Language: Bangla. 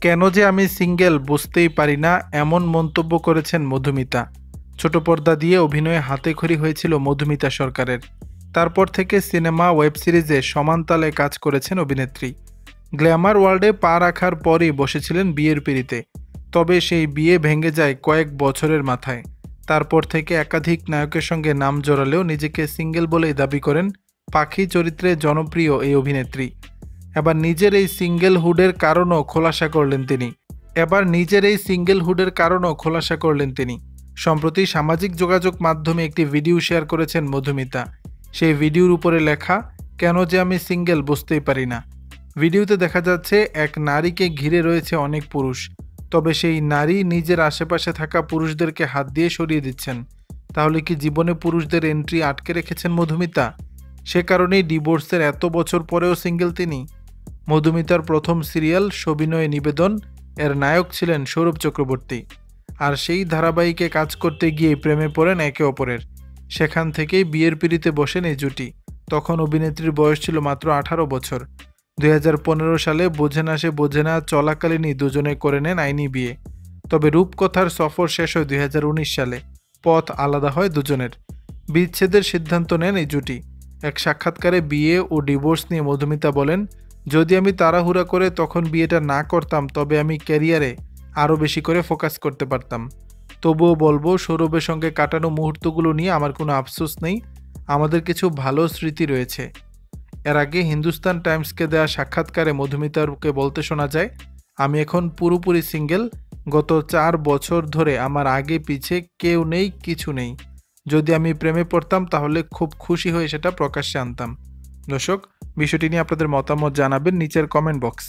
কেন যে আমি সিঙ্গেল বুঝতেই পারি না, এমন মন্তব্য করেছেন মধুমিতা। ছোট পর্দা দিয়ে অভিনয়ে হাতেখড়ি হয়েছিল মধুমিতা সরকারের। তারপর থেকে সিনেমা, ওয়েব সিরিজে সমান তালে কাজ করেছেন অভিনেত্রী। গ্ল্যামার ওয়ার্ল্ডে পা রাখার পরই বসেছিলেন বিয়ের পিঁড়িতে। তবে সেই বিয়ে ভেঙে যায় কয়েক বছরের মাথায়। তারপর থেকে একাধিক নায়কের সঙ্গে নাম জড়ালেও নিজেকে সিঙ্গেল বলেই দাবি করেন পাখি চরিত্রে জনপ্রিয় এই অভিনেত্রী। এবার নিজের এই সিঙ্গেলহুডের কারণও খোলাসা করলেন তিনি। সম্প্রতি সামাজিক যোগাযোগ মাধ্যমে একটি ভিডিও শেয়ার করেছেন মধুমিতা। সেই ভিডিওর উপরে লেখা, কেন যে আমি সিঙ্গেল বুঝতেই পারি না। ভিডিওতে দেখা যাচ্ছে এক নারীকে ঘিরে রয়েছে অনেক পুরুষ, তবে সেই নারী নিজের আশেপাশে থাকা পুরুষদেরকে হাত দিয়ে সরিয়ে দিচ্ছেন। তাহলে কি জীবনে পুরুষদের এন্ট্রি আটকে রেখেছেন মধুমিতা? সে কারণেই ডিভোর্সের এত বছর পরেও সিঙ্গেল তিনি। মধুমিতার প্রথম সিরিয়াল সবিনয়ে নিবেদন এর নায়ক ছিলেন সৌরভ চক্রবর্তী। আর সেই ধারাবাহিকে কাজ করতে গিয়ে প্রেমে পড়েন একে অপরের। সেখান থেকেই বিয়ের পিঁড়িতে বসেন এই জুটি। তখন অভিনেত্রীর বয়স ছিল মাত্র 18 বছর। 2015 সালে বোঝে না সে বোঝে না চলাকালীনই দুজনে করে নেন আইনি বিয়ে। তবে রূপকথার সফর শেষ হয় 2019 সালে। পথ আলাদা হয় দুজনের। বিচ্ছেদের সিদ্ধান্ত নেন এই জুটি। এক সাক্ষাৎকারে বিয়ে ও ডিভোর্স নিয়ে মধুমিতা বলেন, যদি আমি তাড়াহুড়া করে তখন বিয়েটা না করতাম তবে আমি ক্যারিয়ারে আরও বেশি করে ফোকাস করতে পারতাম। তবুও বলবো, সৌরভের সঙ্গে কাটানো মুহূর্তগুলো নিয়ে আমার কোনো আফসোস নেই। আমাদের কিছু ভালো স্মৃতি রয়েছে। এর আগে হিন্দুস্তান টাইমসকে দেওয়া সাক্ষাৎকারে মধুমিতাকে বলতে শোনা যায়, আমি এখন পুরোপুরি সিঙ্গেল। গত 4 বছর ধরে আমার আগে পিছে কেউ নেই, কিছু নেই। যদি আমি প্রেমে পড়তাম তাহলে খুব খুশি হয়ে সেটা প্রকাশ্যে আনতাম। দর্শক, বিষয়টি নিয়ে আপনাদের মতামত জানাবেন নিচের কমেন্ট বক্স।